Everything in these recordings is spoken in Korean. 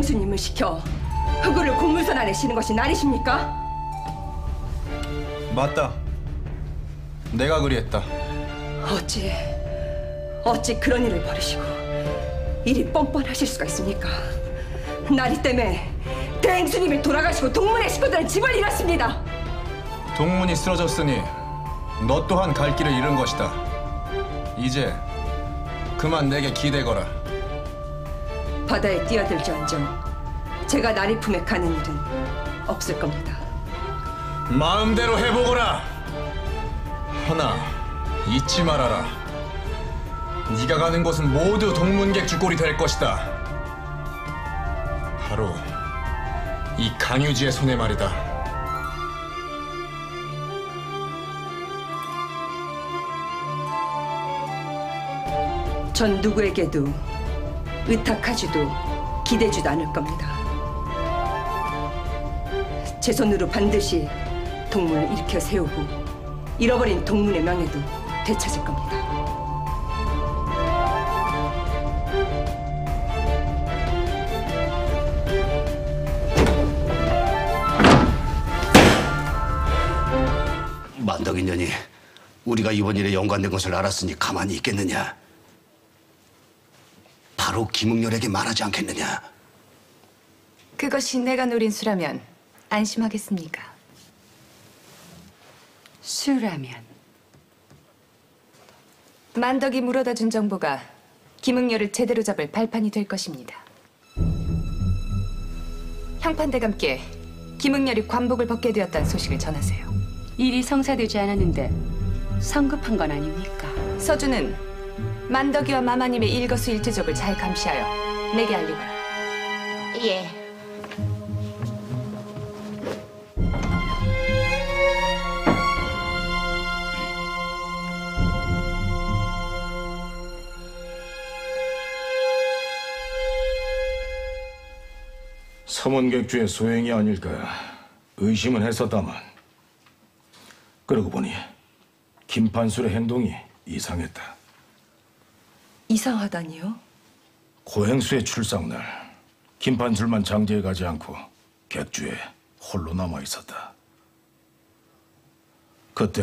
대행수님을 시켜 흑우를 공물선 안에 실은 것이 날이십니까? 맞다. 내가 그리했다. 어찌 그런 일을 벌이시고 일이 뻔뻔하실 수가 있습니까? 나리 때문에 대행수님이 돌아가시고 동문의 식구들은 집을 잃었습니다. 동문이 쓰러졌으니 너 또한 갈 길을 잃은 것이다. 이제 그만 내게 기대거라. 바다에 뛰어들지언정 제가 나리 품에 가는 일은 없을 겁니다. 마음대로 해보거라. 허나 잊지 말아라. 네가 가는 곳은 모두 동문객 주꼴이 될 것이다. 바로 이 강유지의 손에 말이다. 전 누구에게도 의탁하지도 기대지도 않을 겁니다. 제 손으로 반드시 동문을 일으켜 세우고 잃어버린 동문의 명예도 되찾을 겁니다. 만덕인년이 우리가 이번 일에 연관된 것을 알았으니 가만히 있겠느냐? 바로 김응렬에게 말하지 않겠느냐? 그것이 내가 노린 수라면 안심하겠습니까? 수라면 만덕이 물어다 준 정보가 김응렬을 제대로 잡을 발판이 될 것입니다. 형판대감께 김응렬이 관복을 벗게 되었다는 소식을 전하세요. 일이 성사되지 않았는데 성급한 건 아닙니까? 서주는 만덕이와 마마님의 일거수일투족을 잘 감시하여 내게 알리거라. 예. 서문객주의 소행이 아닐까 의심은 했었다만 그러고 보니 김판술의 행동이 이상했다. 이상하다니요? 고행수의 출상날 김판술만 장지에 가지 않고 객주에 홀로 남아 있었다. 그때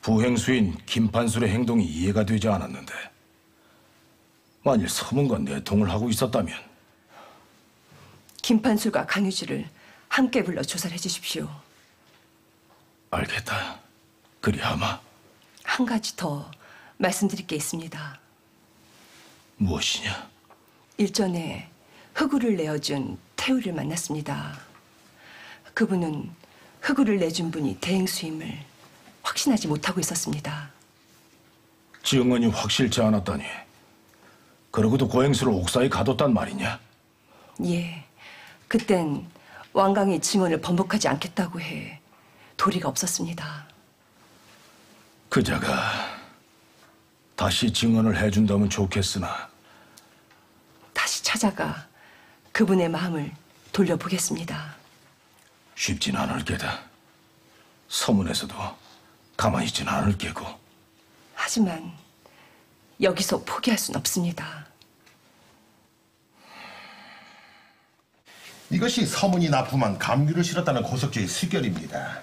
부행수인 김판술의 행동이 이해가 되지 않았는데 만일 서문과 내통을 하고 있었다면 김판술과 강유지를 함께 불러 조사를 해주십시오. 알겠다. 그리하마. 한 가지 더 말씀드릴 게 있습니다. 무엇이냐? 일전에 흑우를 내어준 태우를 만났습니다. 그분은 흑우를 내준 분이 대행수임을 확신하지 못하고 있었습니다. 증언이 확실치 않았다니. 그러고도 고행수를 옥사에 가뒀단 말이냐? 예. 그땐 왕강이 증언을 번복하지 않겠다고 해 도리가 없었습니다. 그자가 다시 증언을 해준다면 좋겠으나 다시 찾아가 그분의 마음을 돌려보겠습니다. 쉽진 않을 게다. 서문에서도 가만히 있진 않을 게고. 하지만 여기서 포기할 순 없습니다. 이것이 서문이 납품한 감귤을 실었다는 고석주의 수결입니다.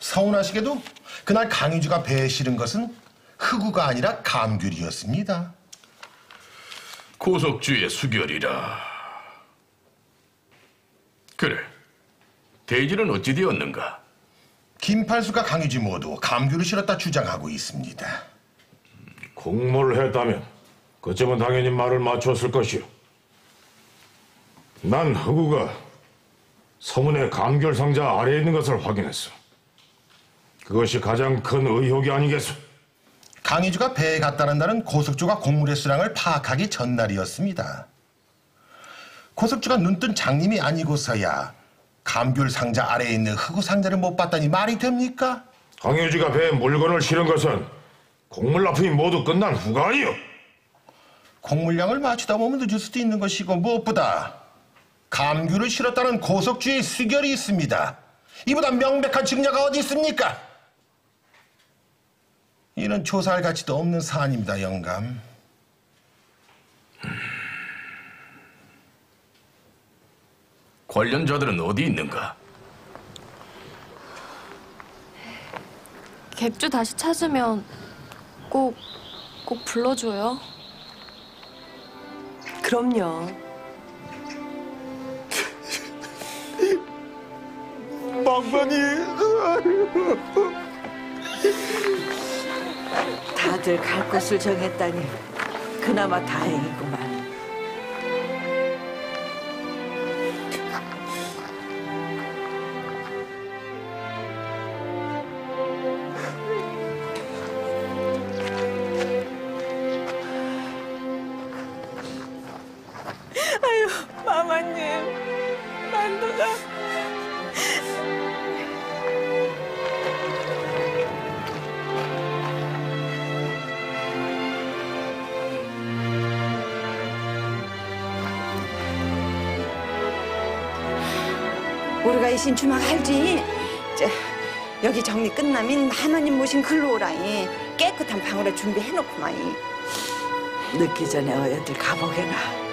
서운하시게도 그날 강유주가 배에 실은 것은 흑우가 아니라 감귤이었습니다. 고석주의 수결이라. 그래, 대질은 어찌 되었는가? 김팔수가 강유지 모두 감귤을 실었다 주장하고 있습니다. 공모를 했다면 그쯤은 당연히 말을 맞췄을 것이오. 난 흑우가 서문의 감귤 상자 아래에 있는 것을 확인했어. 그것이 가장 큰 의혹이 아니겠소? 강희주가 배에 갔다는 날은 고석주가 공물의 수량을 파악하기 전날이었습니다. 고석주가 눈뜬 장님이 아니고서야 감귤 상자 아래에 있는 흑우 상자를 못 봤다니 말이 됩니까? 강효지가 배에 물건을 실은 것은 곡물 납품이 모두 끝난 후가 아니오. 곡물량을 맞추다 보면 늦을 수도 있는 것이고 무엇보다 감귤을 실었다는 고석주의 수결이 있습니다. 이보다 명백한 증거가 어디 있습니까? 이는 조사할 가치도 없는 사안입니다, 영감. 관련자들은 어디 있는가? 객주 다시 찾으면 꼭 불러줘요. 그럼요. 다들 갈 곳을 정했다니 그나마 다행이구만. 아유, 마마님, 만두가. 우리가 이 신주막 알지? 여기 정리 끝나면 하나님 모신 글로 오라이. 깨끗한 방으로 준비해놓고마이. 늦기 전에 어여들 가보게나.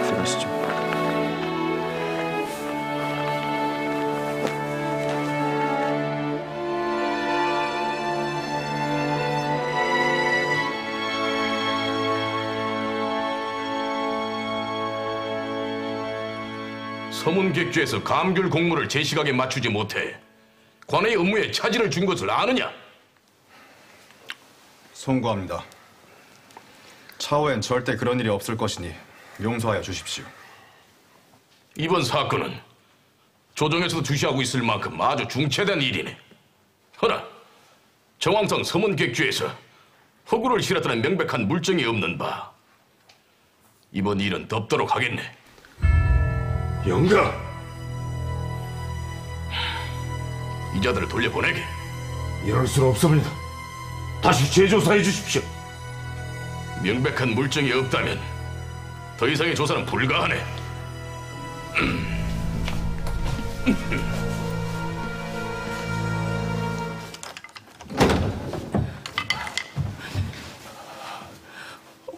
들어가시죠. 서문객주에서 감귤 공무를 제 시각에 맞추지 못해 관의 업무에 차질을 준 것을 아느냐? 송구합니다. 차후엔 절대 그런 일이 없을 것이니 용서하여 주십시오. 이번 사건은 조정에서도 주시하고 있을 만큼 아주 중차대한 일이네. 허나 정황상 서문객주에서 허구를 실었다는 명백한 물증이 없는 바 이번 일은 덮도록 하겠네. 영감! 이자들을 돌려보내게. 이럴 수는 없습니다. 다시 재조사해 주십시오. 명백한 물증이 없다면 더 이상의 조사는 불가하네.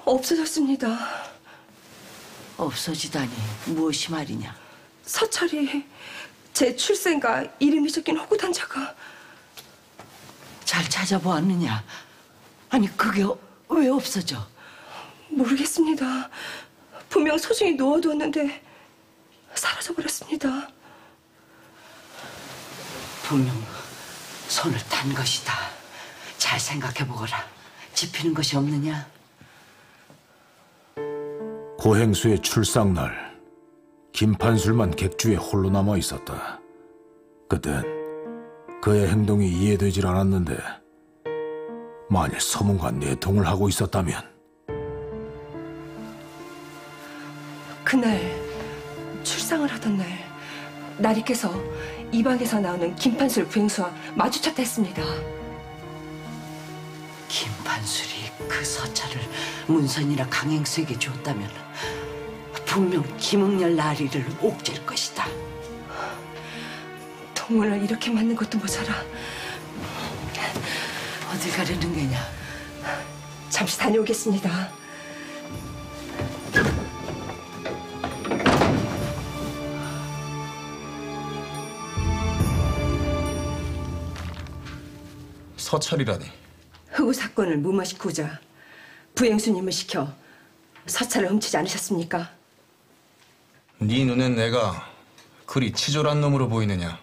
없어졌습니다. 없어지다니 무엇이 말이냐? 서찰이 제 출생과 이름이 적힌 허구단자가. 잘 찾아보았느냐? 아니 그게 왜 없어져? 모르겠습니다. 분명 소중히 놓아두었는데 사라져버렸습니다. 분명 손을 탄 것이다. 잘 생각해보거라. 짚히는 것이 없느냐? 고행수의 출상날 김판술만 객주에 홀로 남아 있었다. 그땐 그의 행동이 이해되질 않았는데 만일 서문과 내통을 하고 있었다면 그날 출상을 하던 날 나리께서 이 방에서 나오는 김판술 부행수와 마주쳤다 했습니다. 김판술이 그 서찰을 문선이나 강행수에게 줬다면 분명 김응렬 나리를 옥죄일 것이다. 동문을 이렇게 맞는 것도 모자라 어딜 가려는 게냐? 잠시 다녀오겠습니다. 서찰이라니. 흑우 사건을 무마시키고자 부행수님을 시켜 서찰을 훔치지 않으셨습니까? 네 눈엔 내가 그리 치졸한 놈으로 보이느냐?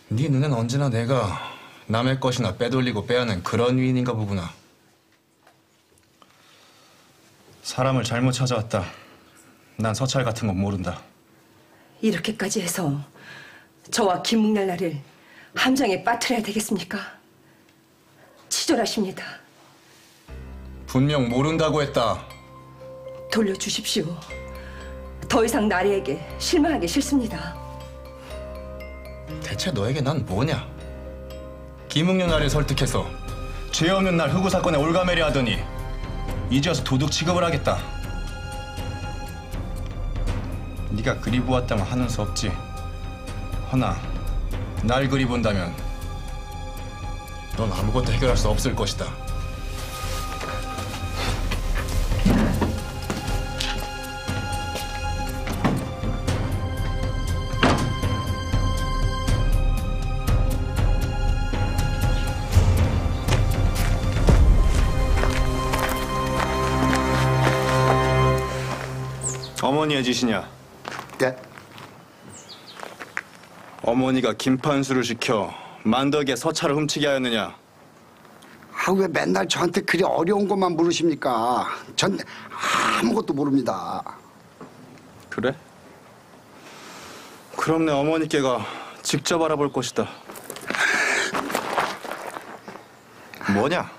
네 눈엔 언제나 내가 남의 것이나 빼돌리고 빼앗는 그런 위인인가 보구나. 사람을 잘못 찾아왔다. 난 서찰 같은 건 모른다. 이렇게까지 해서 저와 김묵날 나를 함정에 빠뜨려야 되겠습니까? 치졸하십니다. 분명 모른다고 했다. 돌려주십시오. 더 이상 나리에게 실망하기 싫습니다. 대체 너에게 난 뭐냐? 김응렬 나를 설득해서 죄 없는 날 흑우 사건에 올가매리 하더니 이제 와서 도둑 취급을 하겠다. 네가 그리 보았다면 하는 수 없지. 허나 날 그리 본다면 넌 아무것도 해결할 수 없을 것이다. 어머니의 짓이냐? 네? 어머니가 김판수를 시켜 만덕의 서차를 훔치게 하였느냐? 아, 왜 맨날 저한테 그리 어려운 것만 물으십니까? 전 아무것도 모릅니다. 그래? 그럼 내 어머니께가 직접 알아볼 것이다. 뭐냐?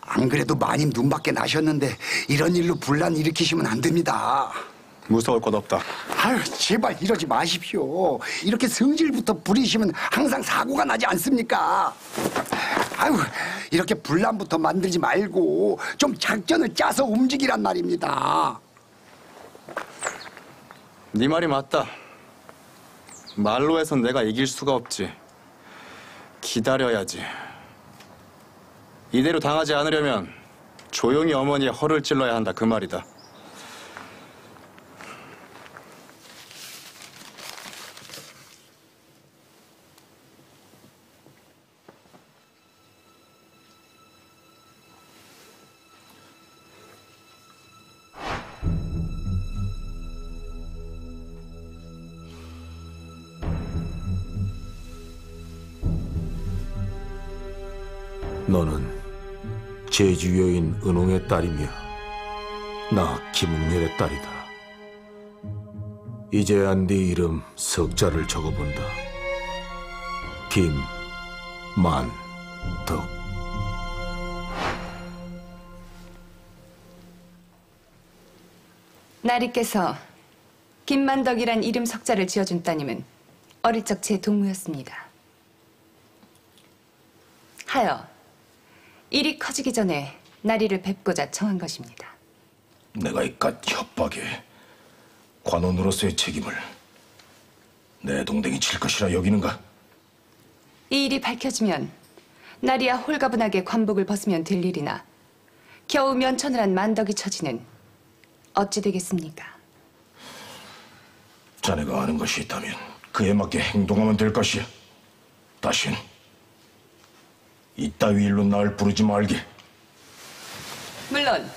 안 그래도 마님 눈밖에 나셨는데 이런 일로 분란 일으키시면 안 됩니다. 무서울 것 없다. 아유, 제발 이러지 마십시오. 이렇게 성질부터 부리시면 항상 사고가 나지 않습니까? 아유, 이렇게 분란부터 만들지 말고 좀 작전을 짜서 움직이란 말입니다. 네 말이 맞다. 말로 해선 내가 이길 수가 없지. 기다려야지. 이대로 당하지 않으려면 조용히 어머니의 허를 찔러야 한다, 그 말이다. 너는 제주 여인 은홍의 딸이며 나 김웅렬의 딸이다. 이제야 네 이름 석자를 적어본다. 김만덕. 나리께서 김만덕이란 이름 석자를 지어준 따님은 어릴 적 제 동무였습니다. 하여 일이 커지기 전에 나리를 뵙고자 청한 것입니다. 내가 이깟 협박에 관원으로서의 책임을 내 동댕이 칠 것이라 여기는가? 이 일이 밝혀지면 나리야 홀가분하게 관복을 벗으면 될 일이나 겨우 면천을 한 만덕이 처지는 어찌 되겠습니까? 자네가 아는 것이 있다면 그에 맞게 행동하면 될 것이야. 다신 이따위 일로 날 부르지 말게. 물론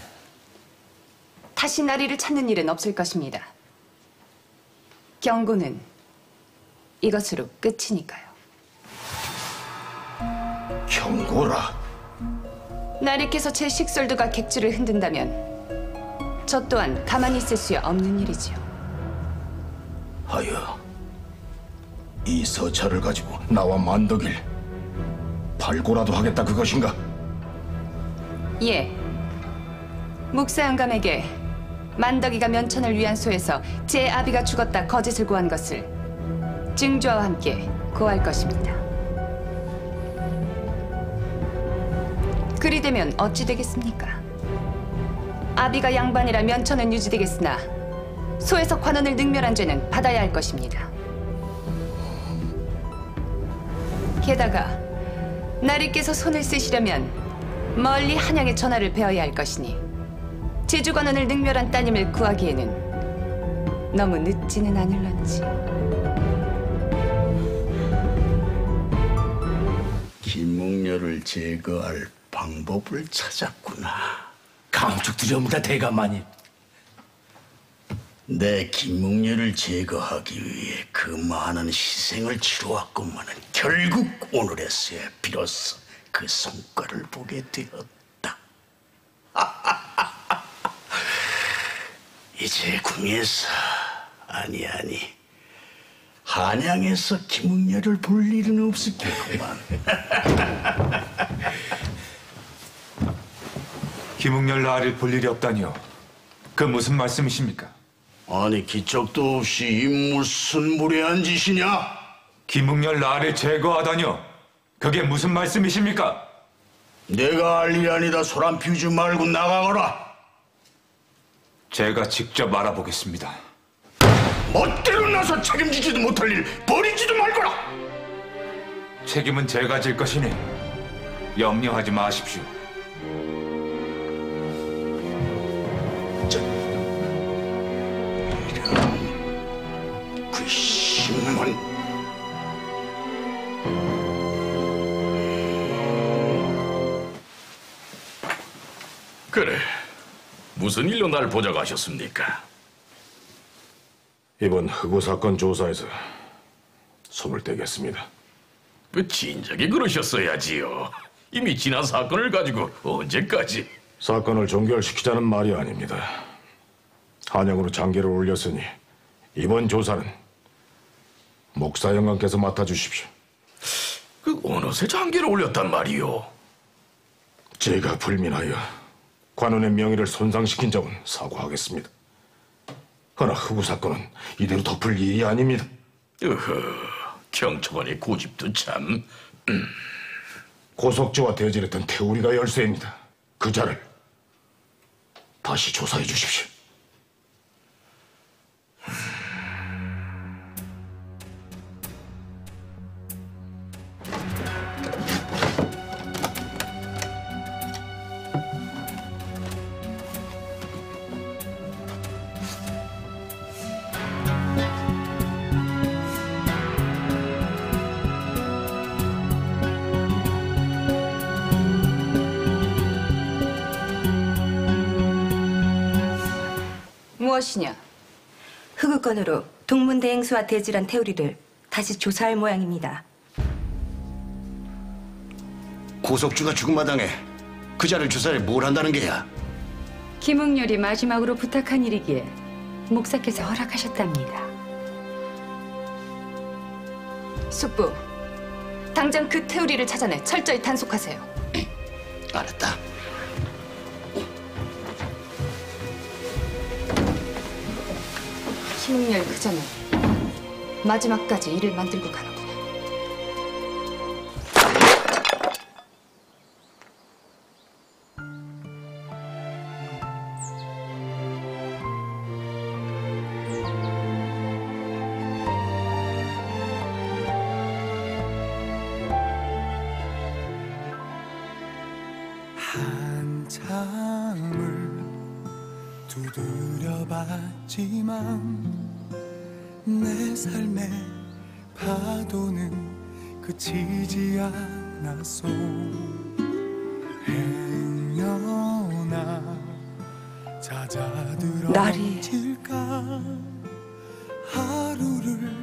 다시 나리를 찾는 일은 없을 것입니다. 경고는 이것으로 끝이니까요. 경고라? 나리께서 제 식솔들과 객주를 흔든다면 저 또한 가만히 있을 수 없는 일이지요. 하여 이 서차를 가지고 나와 만덕일 발고라도 하겠다 그것인가? 예. 묵사영감에게 만덕이가 면천을 위한 소에서 제 아비가 죽었다 거짓을 고한 것을 증조와 함께 고할 것입니다. 그리 되면 어찌 되겠습니까? 아비가 양반이라 면천은 유지되겠으나 소에서 관원을 능멸한 죄는 받아야 할 것입니다. 게다가 나리께서 손을 쓰시려면 멀리 한양의 전하를 베어야 할 것이니 제주 관원을 능멸한 따님을 구하기에는 너무 늦지는 않을런지. 김웅렬을 제거할 방법을 찾았구나. 감축드리옵니다, 대감마님. 내 김웅렬을 제거하기 위해 그 많은 희생을 치루었건만은 결국 오늘에서야 비로소 그 성과를 보게 되었다. 이제 궁에서 아니 한양에서 김웅렬을 볼 일은 없었겠구만. 김웅렬 나를 볼 일이 없다니요. 그 무슨 말씀이십니까? 아니 기척도 없이 이 무슨 무례한 짓이냐? 김웅렬 나를 제거하다니요. 그게 무슨 말씀이십니까? 내가 알 일이 아니다. 소란 피우지 말고 나가거라. 제가 직접 알아보겠습니다. 어때로 나서 책임지지도 못할 일 버리지도 말거라. 책임은 제가 질 것이니 염려하지 마십시오. 신문. 그래, 무슨 일로 날 보자고 하셨습니까? 이번 흑우 사건 조사에서 손을 떼겠습니다. 그 진작에 그러셨어야지요. 이미 지난 사건을 가지고 언제까지? 사건을 종결시키자는 말이 아닙니다. 한양으로 장계를 올렸으니 이번 조사는 목사 영감께서 맡아주십시오. 그 어느새 장계를 올렸단 말이오? 제가 불민하여 관원의 명예를 손상시킨 점은 사과하겠습니다. 그러나 흑우 사건은 이대로 덮을 일이 아닙니다. 경찰관의 고집도 참... 고석주와 대질했던 태우리가 열쇠입니다. 그 자를 다시 조사해 주십시오. 무엇이냐? 흑우 건으로 동문대행수와 대질한 태우리를 다시 조사할 모양입니다. 고석주가 죽은 마당에 그 자를 조사해 뭘 한다는 게야? 김응렬이 마지막으로 부탁한 일이기에 목사께서 허락하셨답니다. 숙부, 당장 그 태우리를 찾아내 철저히 단속하세요. 알았다. 김응렬 그자는 마지막까지 일을 만들고 가는구나. 한참을 두드려봤지만 내 삶의 파도는 그치지 않았소. 행여나 잦아들어질까 하루를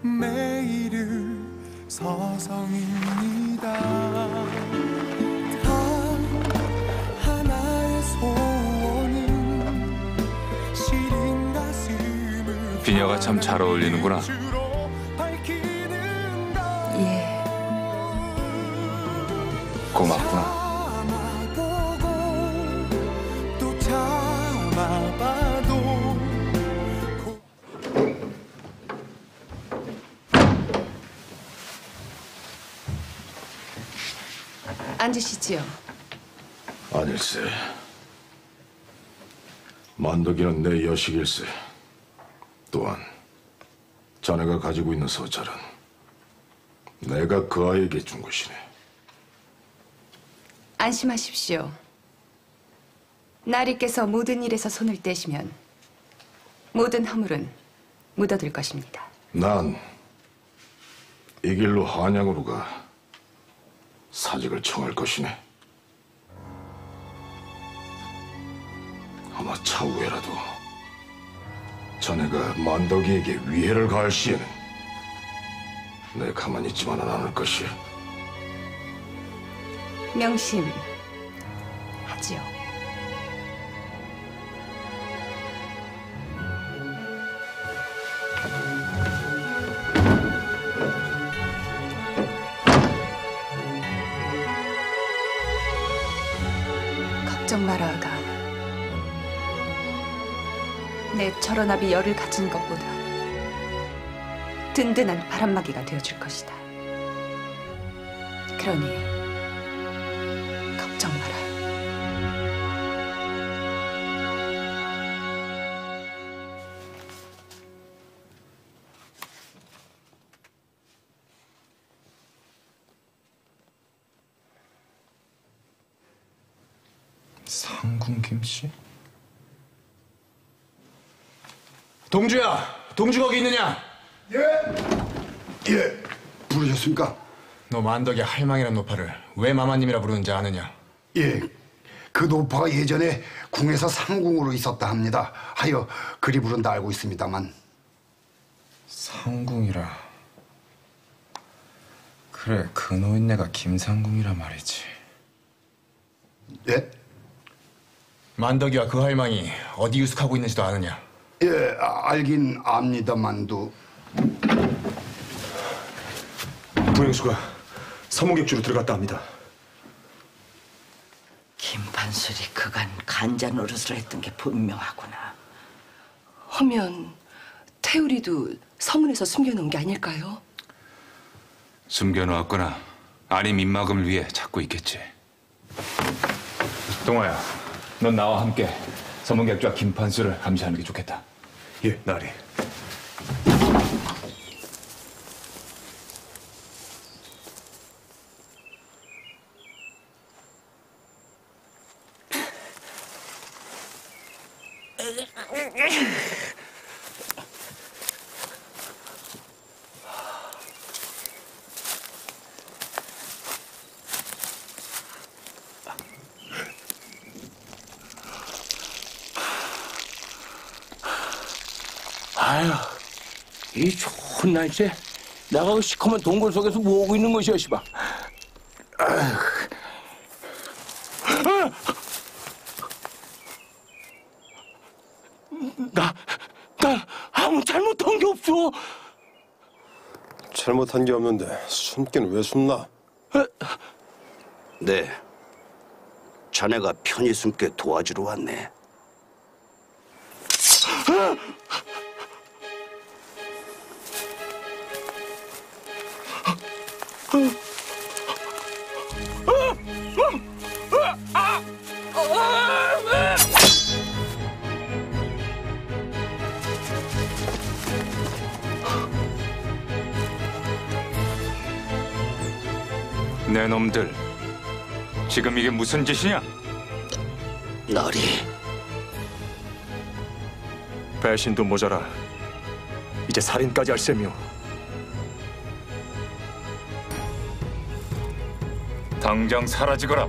매일을 서성입니다. 단 하나의 소원은 시린 가슴을 비녀가 참 잘 어울리는구나. 예. 고맙구나. 또 참아봐도 앉으시지요. 아닐세. 만덕이는 내 여식일세. 또한 자네가 가지고 있는 서찰은 내가 그 아이에게 준 것이네. 안심하십시오. 나리께서 모든 일에서 손을 떼시면 모든 허물은 묻어들 것입니다. 난 이 길로 한양으로 가 사직을 청할 것이네. 아마 차후에라도 자네가 만덕이에게 위해를 가할 시에는 내 가만히 있지만은 않을 것이야. 명심하지요. 걱정 마라, 아가. 내 철원압이 열을 가진 것보다 든든한 바람막이가 되어줄 것이다. 그러니 걱정 마라. 상궁김씨? 동주야! 동주 거기 있느냐? 예, 부르셨습니까? 너 만덕의 할망이란 노파를 왜 마마님이라 부르는지 아느냐? 예, 그 노파가 예전에 궁에서 상궁으로 있었다 합니다. 하여 그리 부른다 알고 있습니다만. 상궁이라. 그래, 그 노인네가 김상궁이라 말이지. 예? 만덕이와 그 할망이 어디 유숙하고 있는지도 아느냐? 예, 알긴 압니다만도. 부영수가 서문객주로 들어갔다 합니다. 김판술이 그간 간자 노릇을 했던 게 분명하구나. 하면 태우리도 서문에서 숨겨놓은 게 아닐까요? 숨겨놓았거나 아님 입막음을 위해 찾고 있겠지. 동아야, 넌 나와 함께 서문객주와 김판수를 감시하는 게 좋겠다. 예, 나리. 아휴, 이 좋은 날씨에 내가 그 시커먼 동굴 속에서 뭐하고 있는 것이야, 씨발. 나 아무 잘못한 게 없어. 잘못한 게 없는데 숨기는 왜 숨나? 네, 자네가 편히 숨게 도와주러 왔네. 내 놈들, 지금 이게 무슨 짓이냐? 나리. 배신도 모자라 이제 살인까지 할 셈이오. 당장 사라지거라.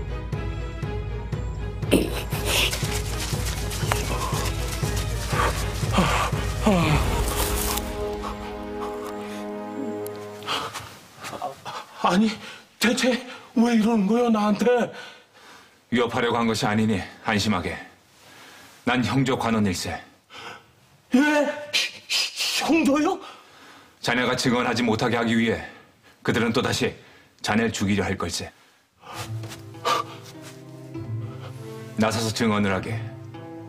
아니, 대체 왜 이러는 거야, 나한테? 위협하려고 한 것이 아니니 안심하게. 난 형조 관원일세. 예? 형조요? 자네가 증언하지 못하게 하기 위해 그들은 또다시 자네를 죽이려 할 걸세. 나서서 증언을 하게.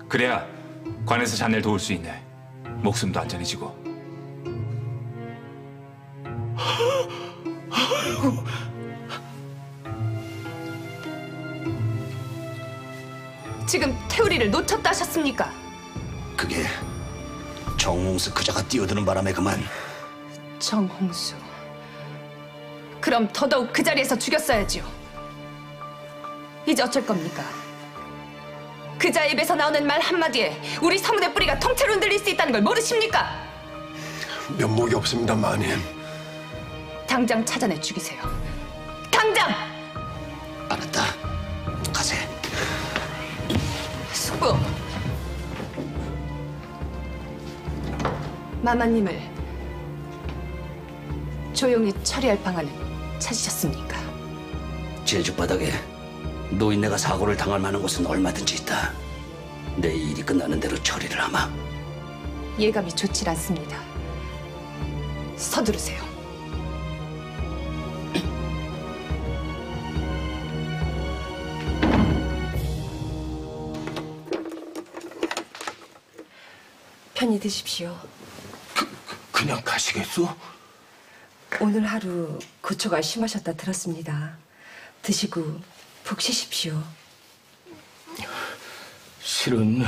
그래야 관에서 자네를 도울 수 있네. 목숨도 안전해지고. 지금 태우리를 놓쳤다 하셨습니까? 그게 정홍수 그자가 뛰어드는 바람에 그만. 정홍수. 그럼 더더욱 그 자리에서 죽였어야지요. 이제 어쩔 겁니까? 그자 입에서 나오는 말 한마디에 우리 서문의 뿌리가 통째로 흔들릴 수 있다는 걸 모르십니까? 면목이 없습니다, 마님. 당장 찾아내 죽이세요. 당장! 알았다. 가세. 숙부. 마마님을 조용히 처리할 방안은 찾으셨습니까? 제주 바닥에 노인네가 사고를 당할 만한 곳은 얼마든지 있다. 내 일이 끝나는 대로 처리를 하마. 예감이 좋질 않습니다. 서두르세요. 편히 드십시오. 그냥 가시겠어? 오늘 하루 고초가 심하셨다 들었습니다. 드시고 푹 쉬십시오. 실은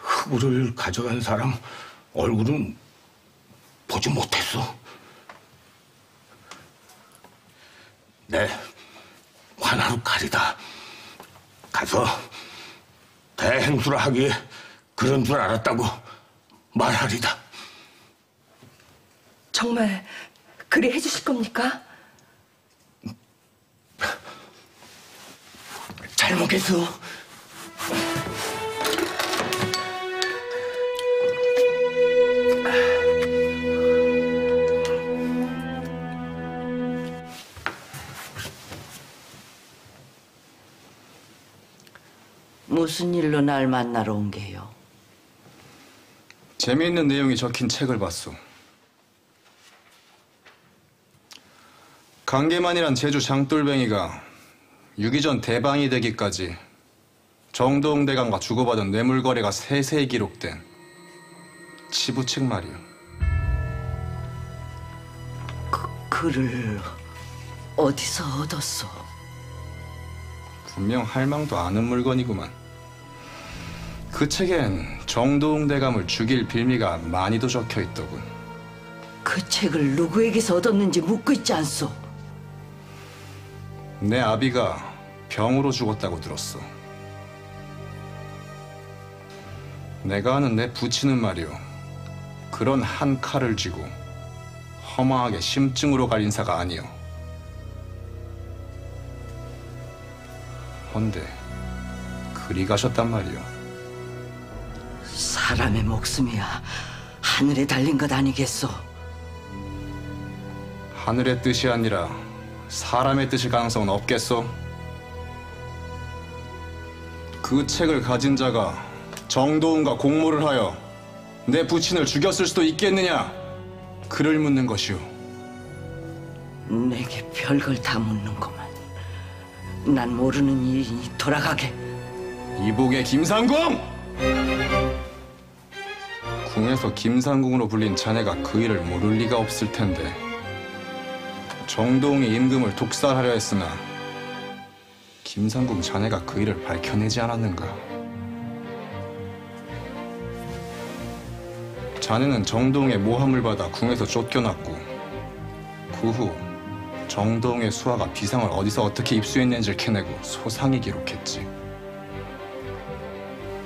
흑우를 가져간 사람 얼굴은 보지 못했어. 네, 관하로 가리다 가서 대행수를 하기에 그런 줄 알았다고 말하리다. 정말 그리 해주실 겁니까? 잘못했어. 무슨 일로 날 만나러 온 게요? 재미있는 내용이 적힌 책을 봤소. 강계만이란 제주 장돌뱅이가 유기전 대방이 되기까지 정도웅 대감과 주고받은 뇌물 거래가 세세히 기록된 치부책 말이오. 글을 어디서 얻었소? 분명 할망도 아는 물건이구만. 그 책엔 정도웅 대감을 죽일 빌미가 많이도 적혀 있더군. 그 책을 누구에게서 얻었는지 묻고 있지 않소? 내 아비가 병으로 죽었다고 들었어. 내가 아는 내 부친은 말이오. 그런 한 칼을 쥐고 허망하게 심증으로 갈 인사가 아니오. 헌데 그리 가셨단 말이오. 사람의 목숨이야 하늘에 달린 것 아니겠소? 하늘의 뜻이 아니라 사람의 뜻일 가능성은 없겠소? 그 책을 가진 자가 정도웅과 공모를 하여 내 부친을 죽였을 수도 있겠느냐? 그를 묻는 것이오. 내게 별걸 다 묻는구만. 난 모르는 일이니 돌아가게. 이복의 김상궁! 궁에서 김상궁으로 불린 자네가 그 일을 모를 리가 없을 텐데. 정도웅이 임금을 독살하려 했으나 김상궁 자네가 그 일을 밝혀내지 않았는가? 자네는 정도웅의 모함을 받아 궁에서 쫓겨났고 그 후 정도웅의 수하가 비상을 어디서 어떻게 입수했는지를 캐내고 소상히 기록했지.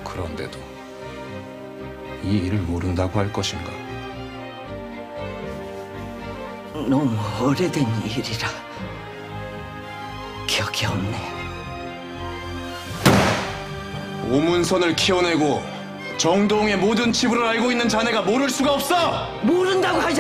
그런데도 이 일을 모른다고 할 것인가? 너무 오래된 일이라 기억이 없네. 오문선을 키워내고 정도웅의 모든 치부를 알고 있는 자네가 모를 수가 없어! 모른다고 하지